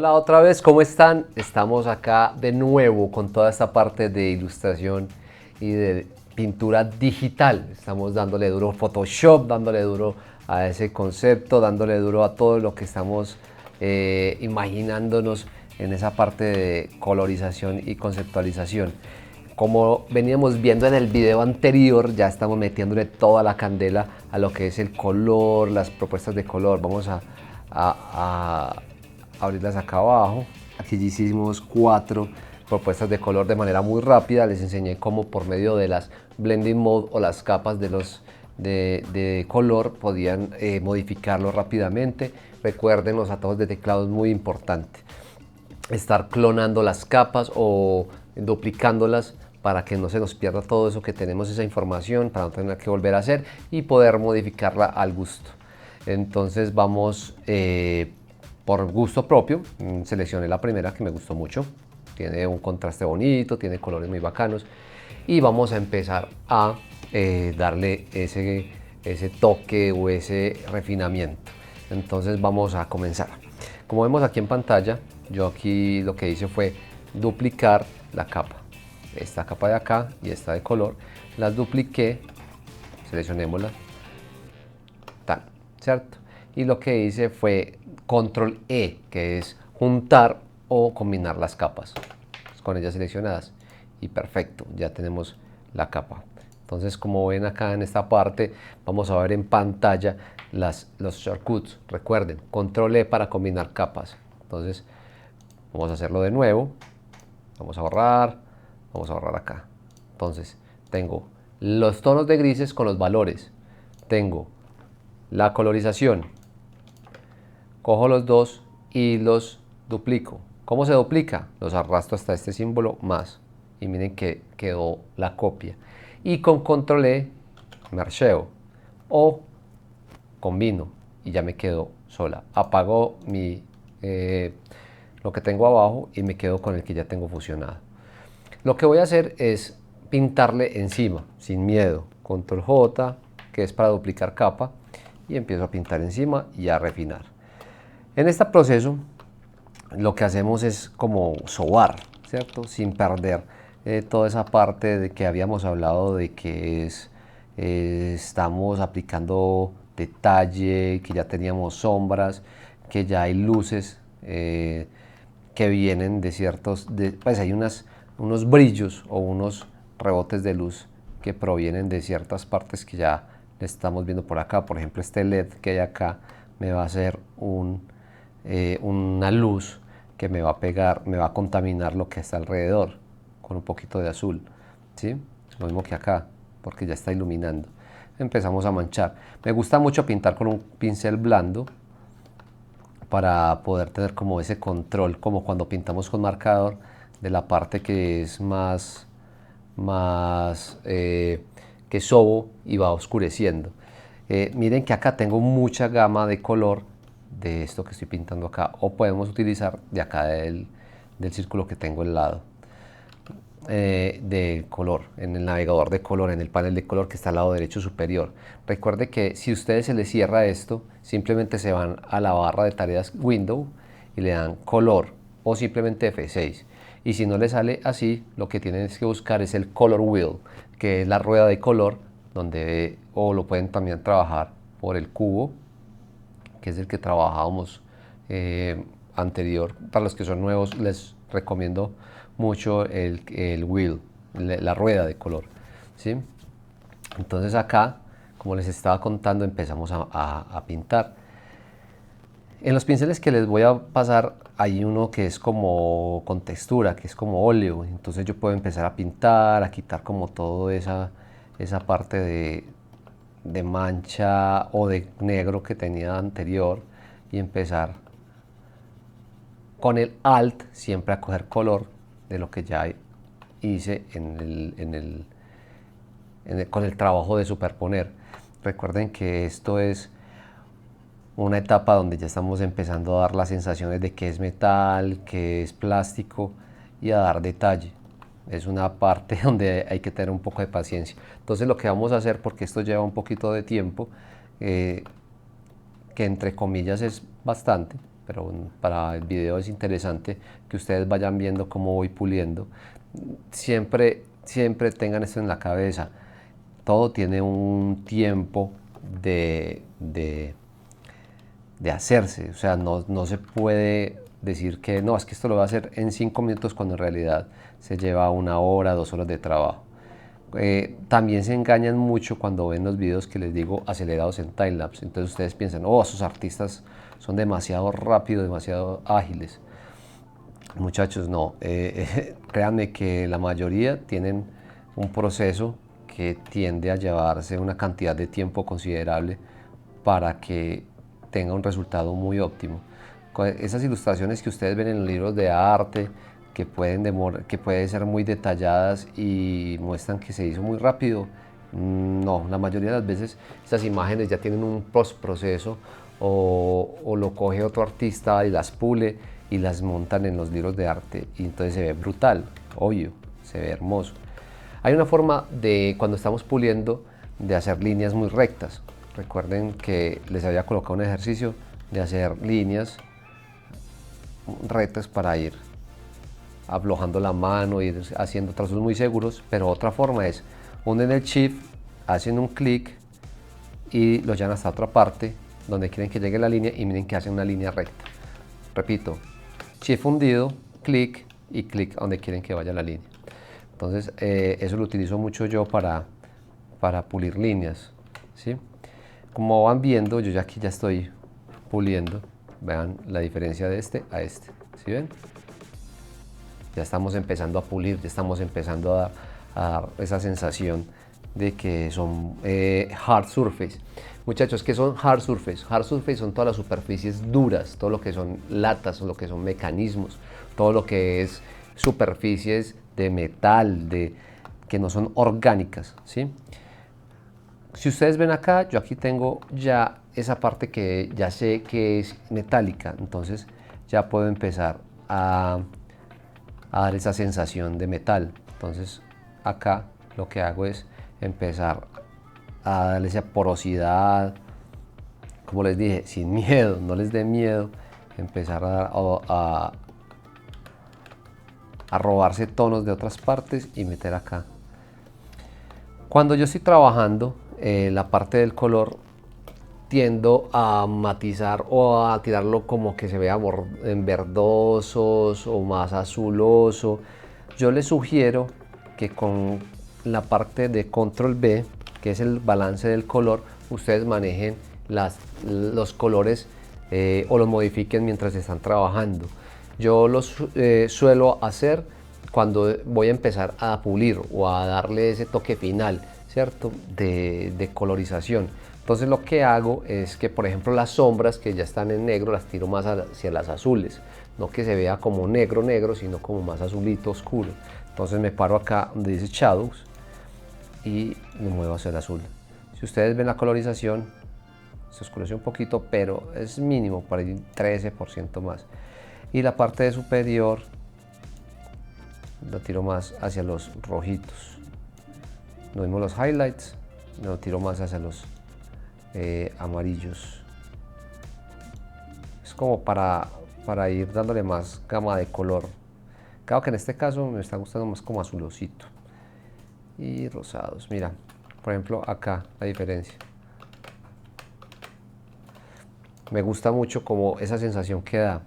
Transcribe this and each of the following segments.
Hola otra vez, ¿cómo están? Estamos acá de nuevo con toda esta parte de ilustración y de pintura digital. Estamos dándole duro a Photoshop, dándole duro a ese concepto, dándole duro a todo lo que estamos imaginándonos en esa parte de colorización y conceptualización. Como veníamos viendo en el video anterior, ya estamos metiéndole toda la candela a lo que es el color, las propuestas de color. Vamos a abrirlas acá abajo. Aquí hicimos 4 propuestas de color de manera muy rápida. Les enseñé cómo por medio de las blending mode o las capas de color podían modificarlo rápidamente. Recuerden, los atajos de teclado es muy importante. Estar clonando las capas o duplicándolas para que no se nos pierda todo eso que tenemos, esa información, para no tener que volver a hacer y poder modificarla al gusto. Entonces vamos por gusto propio, seleccioné la primera que me gustó mucho, tiene un contraste bonito, tiene colores muy bacanos y vamos a empezar a darle ese toque o ese refinamiento. Entonces vamos a comenzar. Como vemos aquí en pantalla, yo aquí lo que hice fue duplicar la capa, esta capa de acá y esta de color, las dupliqué, seleccionémosla, tan, ¿cierto? Y lo que hice fue control E, que es juntar o combinar las capas con ellas seleccionadas y perfecto, ya tenemos la capa. Entonces, como ven acá en esta parte, vamos a ver en pantalla los shortcuts. Recuerden, control E para combinar capas. Entonces, vamos a hacerlo de nuevo. Vamos a borrar acá. Entonces, tengo los tonos de grises con los valores. Tengo la colorización. Cojo los dos y los duplico. ¿Cómo se duplica? Los arrastro hasta este símbolo más. Y miren que quedó la copia. Y con control E me archeo o combino y ya me quedo sola. Apago lo que tengo abajo y me quedo con el que ya tengo fusionado. Lo que voy a hacer es pintarle encima, sin miedo. Control J, que es para duplicar capa, y empiezo a pintar encima y a refinar. En este proceso lo que hacemos es como sobar, ¿cierto? Sin perder toda esa parte de que habíamos hablado de que estamos aplicando detalle, que ya teníamos sombras, que ya hay luces que vienen de pues hay unos brillos o unos rebotes de luz que provienen de ciertas partes que ya estamos viendo por acá. Por ejemplo, este LED que hay acá me va a hacer una luz que me va a pegar, me va a contaminar lo que está alrededor con un poquito de azul, ¿sí? Lo mismo que acá, porque ya está iluminando. Empezamos a manchar. Me gusta mucho pintar con un pincel blando para poder tener como ese control, como cuando pintamos con marcador, de la parte que es más que sobo y va oscureciendo. Miren que acá tengo mucha gama de color de esto que estoy pintando acá, o podemos utilizar de acá del círculo que tengo al lado de color, en el navegador de color, en el panel de color que está al lado derecho superior. Recuerde que si a ustedes se les cierra esto, simplemente se van a la barra de tareas Window y le dan color o simplemente F6. Y si no les sale así, lo que tienen que buscar es el Color Wheel, que es la rueda de color, donde o lo pueden también trabajar por el cubo, que es el que trabajábamos anterior. Para los que son nuevos les recomiendo mucho el wheel, la rueda de color, ¿sí? Entonces acá, como les estaba contando, empezamos a pintar. En los pinceles que les voy a pasar hay uno que es como con textura, que es como óleo. Entonces yo puedo empezar a pintar, a quitar como toda esa parte de mancha o de negro que tenía anterior y empezar con el Alt siempre a coger color de lo que ya hice con el trabajo de superponer. Recuerden que esto es una etapa donde ya estamos empezando a dar las sensaciones de que es metal, que es plástico y a dar detalle. Es una parte donde hay que tener un poco de paciencia. Entonces lo que vamos a hacer, porque esto lleva un poquito de tiempo, que entre comillas es bastante, pero para el video es interesante que ustedes vayan viendo cómo voy puliendo. Siempre tengan esto en la cabeza, todo tiene un tiempo de hacerse, o sea, no se puede decir que no, es que esto lo voy a hacer en 5 minutos cuando en realidad se lleva 1 hora, 2 horas de trabajo. También se engañan mucho cuando ven los videos que les digo acelerados en timelapse, entonces ustedes piensan, oh, esos artistas son demasiado rápidos, demasiado ágiles. Muchachos, no, créanme que la mayoría tienen un proceso que tiende a llevarse una cantidad de tiempo considerable para que tenga un resultado muy óptimo. Esas ilustraciones que ustedes ven en los libros de arte, que pueden ser muy detalladas y muestran que se hizo muy rápido, no, la mayoría de las veces esas imágenes ya tienen un postproceso o lo coge otro artista y las pule y las montan en los libros de arte y entonces se ve brutal, obvio, se ve hermoso. Hay una forma de, cuando estamos puliendo, de hacer líneas muy rectas. Recuerden que les había colocado un ejercicio de hacer líneas rectas para ir aflojando la mano, ir haciendo trazos muy seguros, pero otra forma es, hunden el Shift, hacen un clic y lo llevan hasta otra parte donde quieren que llegue la línea y miren que hacen una línea recta. Repito, Shift hundido, clic y clic a donde quieren que vaya la línea. Entonces eso lo utilizo mucho yo para pulir líneas, ¿sí? Como van viendo, yo ya aquí ya estoy puliendo. Vean la diferencia de este a este, ¿sí ven? Ya estamos empezando a pulir, ya estamos empezando a dar esa sensación de que son hard surface. Muchachos, ¿qué son hard surface? Hard surface son todas las superficies duras, todo lo que son latas, lo que son mecanismos, todo lo que es superficies de metal, que no son orgánicas, ¿sí? Si ustedes ven acá, yo aquí tengo ya esa parte que ya sé que es metálica, entonces ya puedo empezar a dar esa sensación de metal. Entonces acá lo que hago es empezar a darle esa porosidad, como les dije, sin miedo, no les dé miedo empezar a robarse tonos de otras partes y meter acá. Cuando yo estoy trabajando la parte del color, tiendo a matizar o a tirarlo como que se vea en verdosos o más azuloso. Yo les sugiero que con la parte de control B, que es el balance del color, ustedes manejen los colores o los modifiquen mientras están trabajando. Yo los suelo hacer cuando voy a empezar a pulir o a darle ese toque final, ¿cierto? De colorización. Entonces lo que hago es que, por ejemplo, las sombras que ya están en negro las tiro más hacia las azules, no que se vea como negro negro, sino como más azulito oscuro. Entonces me paro acá donde dice Shadows y lo muevo hacia el azul. Si ustedes ven la colorización, se oscurece un poquito, pero es mínimo, por ahí 13% más. Y la parte de superior lo tiro más hacia los rojitos. Lo mismo los highlights, lo tiro más hacia los amarillos. Es como para ir dándole más gama de color. Claro que en este caso me está gustando más como azulosito y rosados. Mira, por ejemplo acá la diferencia. Me gusta mucho como esa sensación que da.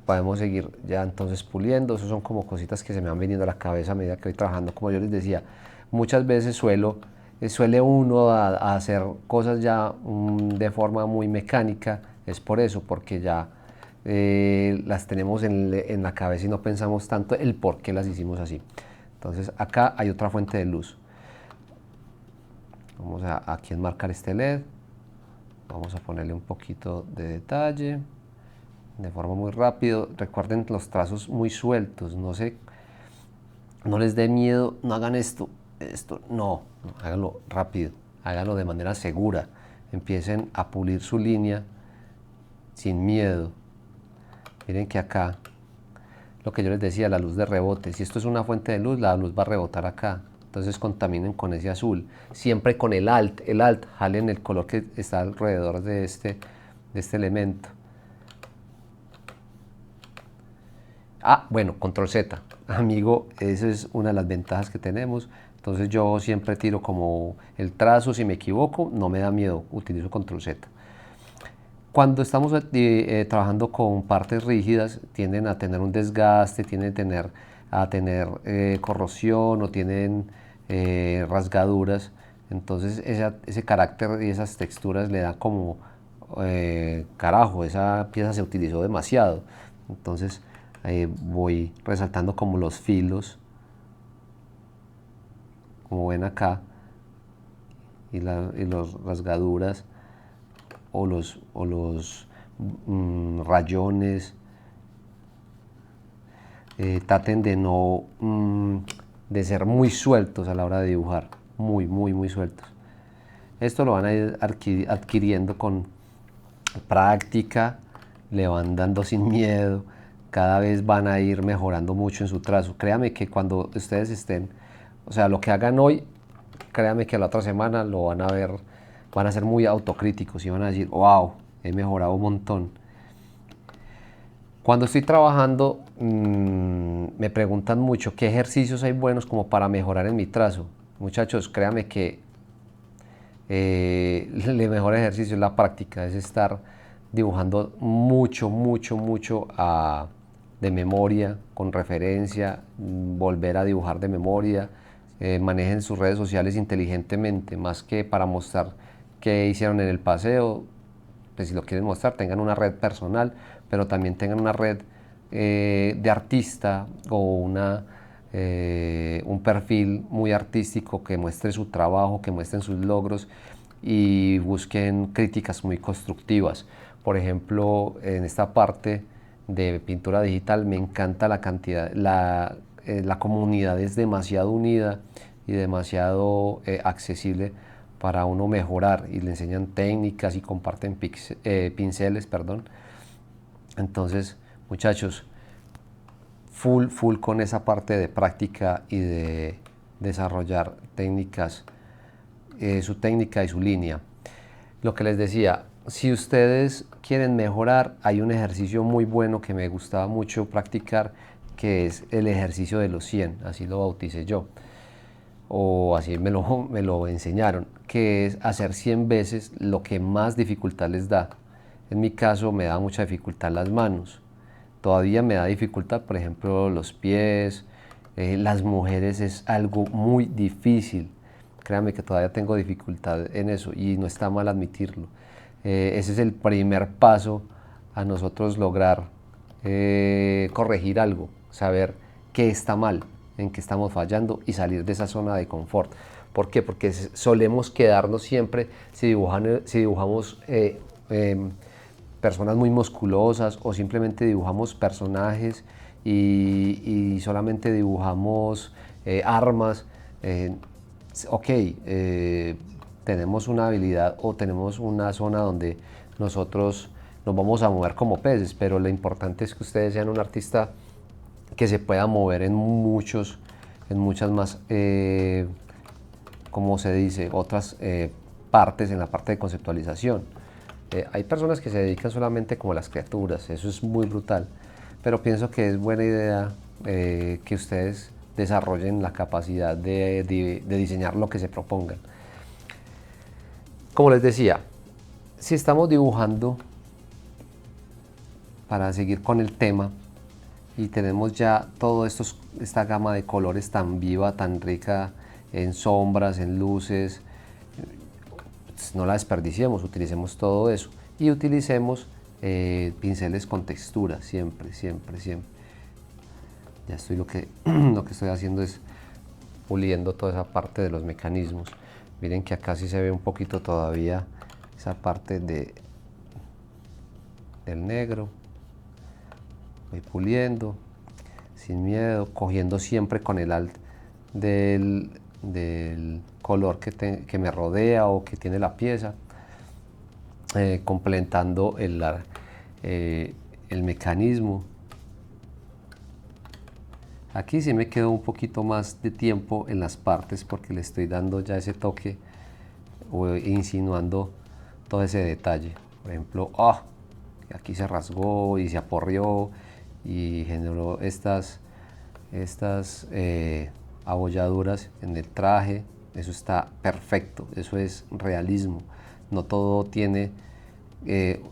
Podemos seguir ya entonces puliendo. Esos son como cositas que se me van viniendo a la cabeza a medida que voy trabajando. Como yo les decía, muchas veces suele uno a hacer cosas ya de forma muy mecánica. Es por eso, porque ya las tenemos en la cabeza y no pensamos tanto el por qué las hicimos así. Entonces acá hay otra fuente de luz. Vamos aquí a enmarcar este LED. Vamos a ponerle un poquito de detalle de forma muy rápido. Recuerden los trazos muy sueltos, no les dé miedo, no hagan esto, no, háganlo rápido, háganlo de manera segura. Empiecen a pulir su línea sin miedo. Miren que acá, lo que yo les decía, la luz de rebote, si esto es una fuente de luz, la luz va a rebotar acá. Entonces contaminen con ese azul. Siempre con el alt, jalen el color que está alrededor de este elemento. Bueno, control Z, amigo, esa es una de las ventajas que tenemos. Entonces yo siempre tiro como el trazo, si me equivoco, no me da miedo, utilizo control Z. Cuando estamos trabajando con partes rígidas, tienden a tener un desgaste, tienden a tener corrosión o tienen rasgaduras. Entonces ese carácter y esas texturas le da como, carajo, esa pieza se utilizó demasiado. Entonces voy resaltando como los filos, como ven acá, y las rasgaduras o los rayones. Traten de no de ser muy sueltos a la hora de dibujar, muy sueltos. Esto lo van a ir adquiriendo con práctica, le van dando sin miedo, cada vez van a ir mejorando mucho en su trazo. Créame que cuando ustedes estén, o sea, lo que hagan hoy, créame que la otra semana lo van a ver, van a ser muy autocríticos y van a decir, wow, he mejorado un montón. Cuando estoy trabajando, me preguntan mucho qué ejercicios hay buenos como para mejorar en mi trazo. Muchachos, créanme que el mejor ejercicio es la práctica, es estar dibujando mucho de memoria, con referencia, volver a dibujar de memoria. Manejen sus redes sociales inteligentemente, más que para mostrar qué hicieron en el paseo. Pues si lo quieren mostrar, tengan una red personal, pero también tengan una red de artista o un perfil muy artístico que muestre su trabajo, que muestren sus logros y busquen críticas muy constructivas. Por ejemplo, en esta parte de pintura digital me encanta la cantidad, la comunidad es demasiado unida y demasiado accesible para uno mejorar, y le enseñan técnicas y comparten pinceles, perdón. Entonces, muchachos, full con esa parte de práctica y de desarrollar técnicas, su técnica y su línea. Lo que les decía, si ustedes quieren mejorar, hay un ejercicio muy bueno que me gustaba mucho practicar, que es el ejercicio de los 100, así lo bauticé yo, o así me lo enseñaron, que es hacer 100 veces lo que más dificultad les da. En mi caso me da mucha dificultad las manos, todavía me da dificultad, por ejemplo, los pies, las mujeres es algo muy difícil. Créanme que todavía tengo dificultad en eso y no está mal admitirlo. Ese es el primer paso a nosotros lograr corregir algo, saber qué está mal, en qué estamos fallando y salir de esa zona de confort. ¿Por qué? Porque solemos quedarnos siempre, si dibujamos personas muy musculosas o simplemente dibujamos personajes y solamente dibujamos armas, ok, tenemos una habilidad o tenemos una zona donde nosotros nos vamos a mover como peces, pero lo importante es que ustedes sean un artista que se pueda mover en muchas más, como se dice, otras partes en la parte de conceptualización. Hay personas que se dedican solamente como a las criaturas, eso es muy brutal, pero pienso que es buena idea que ustedes desarrollen la capacidad de diseñar lo que se propongan. Como les decía, si estamos dibujando, para seguir con el tema, y tenemos ya toda esta gama de colores tan viva, tan rica en sombras, en luces, no la desperdiciemos, utilicemos todo eso y utilicemos pinceles con textura, siempre. Ya estoy lo que estoy haciendo es puliendo toda esa parte de los mecanismos. Miren que acá sí se ve un poquito todavía esa parte del negro. Voy puliendo sin miedo, cogiendo siempre con el alt del color que me rodea o que tiene la pieza, complementando el mecanismo. Aquí sí me quedo un poquito más de tiempo en las partes porque le estoy dando ya ese toque o insinuando todo ese detalle. Por ejemplo, aquí se rasgó y se aporreó y generó estas abolladuras en el traje. Eso está perfecto, eso es realismo. No todo tiene,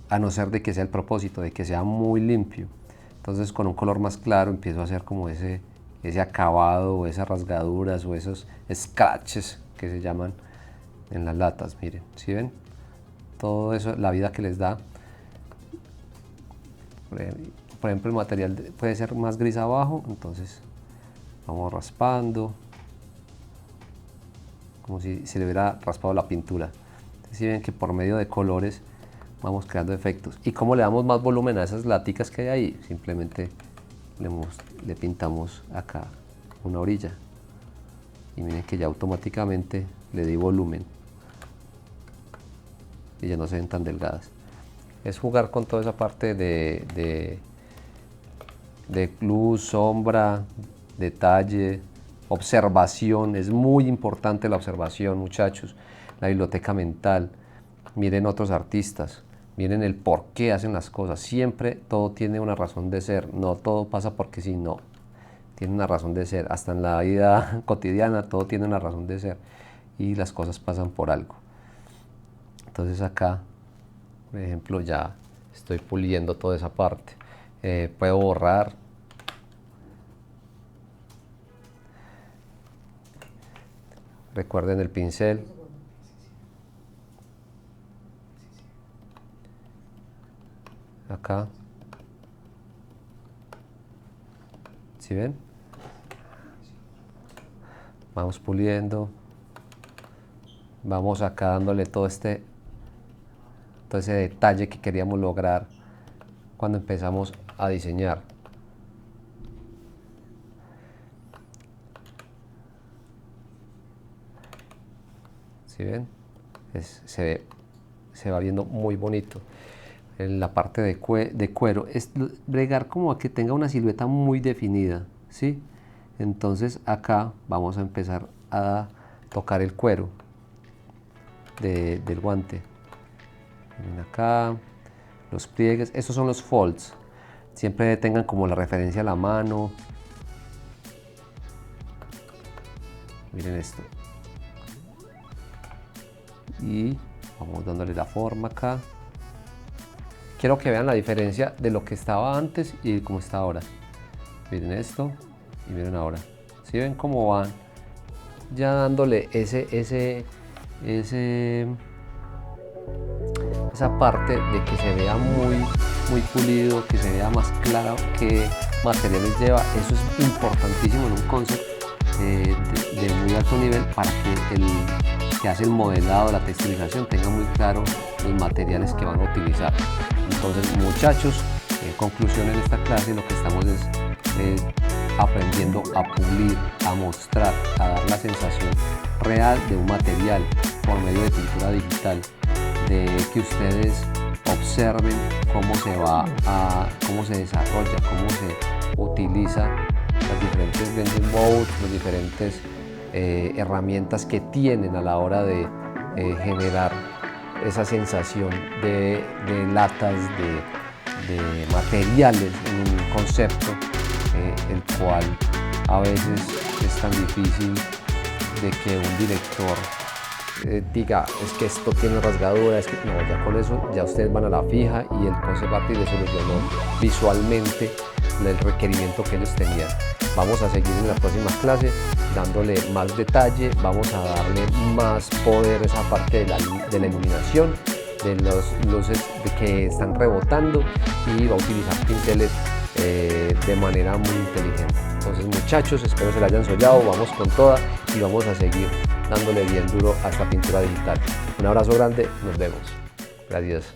a no ser de que sea el propósito, de que sea muy limpio. Entonces con un color más claro empiezo a hacer como ese acabado, o esas rasgaduras, o esos scratches que se llaman en las latas. Miren, ¿sí ven? Todo eso, la vida que les da. Por ejemplo, el material puede ser más gris abajo, entonces vamos raspando, como si se le hubiera raspado la pintura. Entonces, si ven que por medio de colores vamos creando efectos. ¿Y cómo le damos más volumen a esas laticas que hay ahí? Simplemente le pintamos acá una orilla. Y miren que ya automáticamente le di volumen. Y ya no se ven tan delgadas. Es jugar con toda esa parte de luz, sombra, detalle, observación. Es muy importante la observación, muchachos. La biblioteca mental. Miren otros artistas, miren el por qué hacen las cosas. Siempre todo tiene una razón de ser. No todo pasa porque sí, no. Tiene una razón de ser. Hasta en la vida cotidiana todo tiene una razón de ser. Y las cosas pasan por algo. Entonces acá, por ejemplo, ya estoy puliendo toda esa parte. Puedo borrar. Recuerden el pincel. Acá. ¿Sí ven? Vamos puliendo. Vamos acá dándole todo ese detalle que queríamos lograr cuando empezamos a diseñar. ¿Sí ven? Se va viendo muy bonito. En la parte de cuero es bregar como a que tenga una silueta muy definida, ¿sí? Entonces acá vamos a empezar a tocar el cuero del guante. Miren acá los pliegues, estos son los folds. Siempre tengan como la referencia a la mano. Miren esto. Y vamos dándole la forma acá. Quiero que vean la diferencia de lo que estaba antes y cómo está ahora. Miren esto y miren ahora. ¿Sí ven cómo van ya dándole esa parte de que se vea muy pulido, que se vea más claro qué materiales lleva? Eso es importantísimo en un concept de muy alto nivel, para que el que hace el modelado, la textilización, tenga muy claro los materiales que van a utilizar. Entonces, muchachos, en conclusión, en esta clase lo que estamos es aprendiendo a pulir, a mostrar, a dar la sensación real de un material por medio de pintura digital, de que ustedes observen cómo se desarrolla, cómo se utiliza las diferentes bending modes, las diferentes herramientas que tienen a la hora de generar esa sensación de latas, de materiales en un concepto, el cual a veces es tan difícil de que un director diga, es que esto tiene rasgadura, es que no, ya con eso ya ustedes van a la fija y el concept artist le solucionó visualmente el requerimiento que ellos tenían. Vamos a seguir en la próxima clase dándole más detalle, vamos a darle más poder a esa parte de la iluminación, de los luces que están rebotando, y va a utilizar pinceles de manera muy inteligente. Entonces, muchachos, espero se la hayan soñado, vamos con toda y vamos a seguir dándole bien duro a esta pintura digital. Un abrazo grande, nos vemos. Gracias.